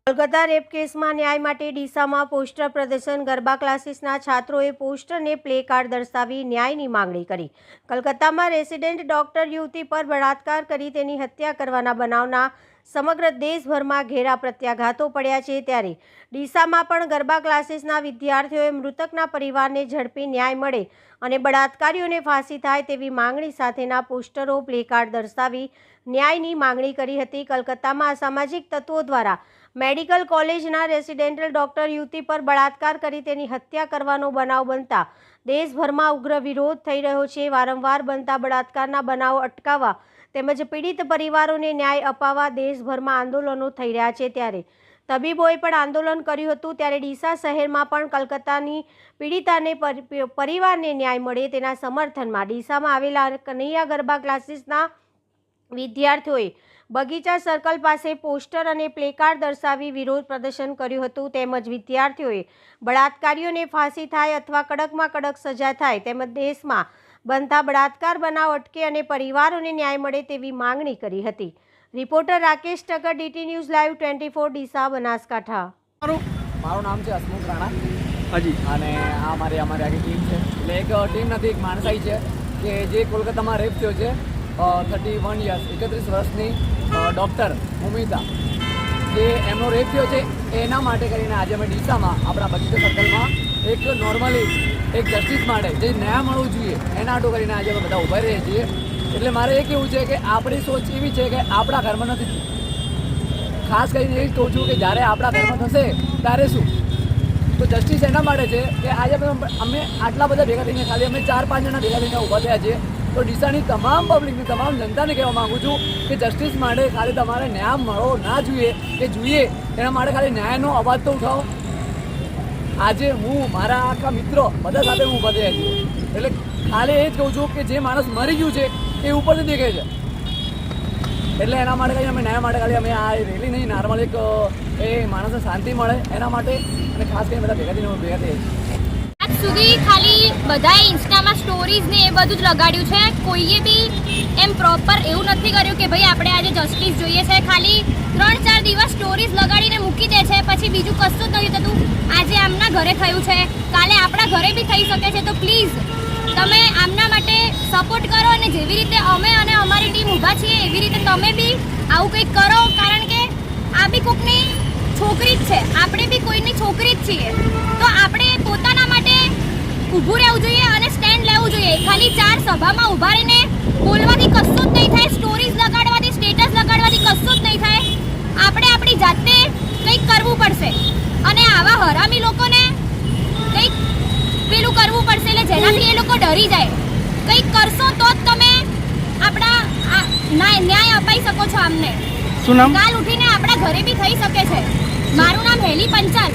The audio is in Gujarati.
કોલકાતા રેપ કેસમાં ન્યાય માટે ડીસામાં પોસ્ટર પ્રદર્શન ગરબા ક્લાસીસના છાત્રોએ પોસ્ટરને પ્લે કાર્ડ દર્શાવી ન્યાયની માંગણી કરી। કલકત્તામાં રેસિડેન્ટ ડોક્ટર યુવતી પર બળાત્કાર કરી તેની હત્યા કરવાના બનાવના સમગ્ર દેશભરમાં ઘેરા પ્રત્યાઘાતો પડ્યા છે, ત્યારે ડીસામાં પણ ગરબા ક્લાસીસના વિદ્યાર્થીઓએ મૃતકના પરિવારને ઝડપી ન્યાય મળે અને બળાત્કારીઓને ફાંસી થાય તેવી માંગણી સાથેના પોસ્ટરો પ્લે કાર્ડ દર્શાવી ન્યાયની માંગણી કરી હતી। કલકત્તામાં અસામાજિક તત્વો દ્વારા મેડિકલ કોલેજના રેસિડેન્ટલ ડોક્ટર યુવતી પર બળાત્કાર કરી તેની હત્યા કરવાનો બનાવ બનતા દેશભરમાં ઉગ્ર વિરોધ થઈ રહ્યો છે। વારંવાર બનતા બળાત્કારના બનાવો અટકાવવા તેમજ પીડિત પરિવારોને ન્યાય અપાવવા દેશભરમાં આંદોલનો થઈ રહ્યા છે, ત્યારે તબીબોએ પણ આંદોલન કર્યું હતું। ત્યારે ડીસા શહેરમાં પણ કલકત્તાની પીડિતાને પરિવારને ન્યાય મળે તેના સમર્થનમાં ડીસામાં આવેલા કનૈયા ગરબા ક્લાસીસના વિદ્યાર્થીઓએ બગીચા સર્કલ પાસે પોસ્ટર અને પ્લેકાર્ડ દર્શાવી વિરોધ પ્રદર્શન કર્યું હતું। તેમજ વિદ્યાર્થીઓએ બળાત્કારીઓને ફાંસી થાય અથવા કડકમાં કડક સજા થાય તેમજ દેશમાં બનતા બળાત્કાર બનાવ અટકે અને પરિવારોને ન્યાય મળે તેવી માંગણી કરી હતી। Reporter Rakesh Takar, DT news live 24 Deesa, Banaskantha. મારું નામ છે હસમુખ રાણા હાજી, અને આ અમારી આખી ટીમ છે। એટલે એક ટીમ નથી, એક માણસાઈ છે કે જે કોલકાતામાં રેપ થયો છે। 31 યર્સ 31 વર્ષની ડૉક્ટર મુમિતા, જે એમનો રેપ થયો છે એના માટે કરીને આજે અમે ડીસામાં આપણા બગીચા સર્કલમાં એક નોર્મલી એક જસ્ટિસ માટે જે ન્યાય મળવું જોઈએ એના આટો કરીને આજે અમે બધા ઊભા રહીએ છીએ। એટલે મારે એ કહેવું છે કે આપણી સોચ એવી છે કે આપણા ઘરમાં નથી, ખાસ કરીને એ જ કહું છું કે જ્યારે આપણા ઘરમાં થશે ત્યારે શું, તો જસ્ટિસ એના માટે છે કે આજે અમે આટલા બધા ભેગા થઈને ખાલી અમે 4-5 જણા ભેગા થઈને ઊભા થયા છીએ। તો ડીસાની તમામ પબ્લિકની, તમામ જનતાને કહેવા માગું છું કે જસ્ટિસ માટે ખાલી તમારે ન્યાય મળવો ના જોઈએ કે જોઈએ એના માટે ખાલી ન્યાયનો અવાજ તો ઉઠાવો। આજે હું મારા આખા મિત્રો બધા સાથે હું ઊભા થયા છીએ, એટલે ખાલી એ જ કહું છું કે જે માણસ મરી ગયું છે એ ઉપરથી દેખાય છે। એટલે એના માટે ખાલી અમે ન્યાય માટે ખાલી અમે આ રેલી નહીં, નોર્મલ એક એ માણસને શાંતિ મળે એના માટે, અને ખાસ કરીને બધા ભેગા થઈને ભેગા થયા છીએ। આજ સુધી ખાલી બધાએ ઇન્સ્ટામાં સ્ટોરીઝ ને એ બધું જ લગાડ્યું છે, કોઈએ બી એમ પ્રોપર એવું નથી કર્યું કે ભાઈ આપણે આજે જસ્ટિસ જોઈએ છે। ખાલી 3-4 દિવસ સ્ટોરીઝ લગાડીને મૂકી દે છે, પછી બીજું કશું જ નથી થતું। આજે આમના ઘરે થયું છે, કાલે આપણા ઘરે બી થઈ શકે છે, તો પ્લીઝ તમે આમના માટે સપોર્ટ કરો, અને જેવી રીતે અમે અને અમારી ટીમ ઊભા છીએ એવી રીતે તમે બી આવું કંઈક કરો, કારણ કે આ બી કોકની છોકરી જ છે, આપણે બી કોઈની છોકરી જ છીએ। તો આપણે પોતાના માટે ઊભું રહેવું જોઈએ અને સ્ટેન્ડ લેવું જોઈએ। ખાલી 4 સભામાં ઊભા રહીને બોલવાથી કશું જ નહીં થાય, સ્ટોરીઝ લગાડવાથી, સ્ટેટસ લગાડવાથી કશું જ નહીં થાય। આપણે આપણી જાતે કંઈક કરવું પડશે, અને આવા હરામી લોકોને કંઈક પેલું કરવું પડશે, એટલે જેનાથી એ લોકો ડરી જાય। કંઈક કરશો તો જ તમે આપણા ન્યાય અપાઈ શકો છો આમને। શું નામ? કાલ ઉઠીને આપણા ઘરે બી થઈ શકે છે। મારું નામ હેલી પંચાલ।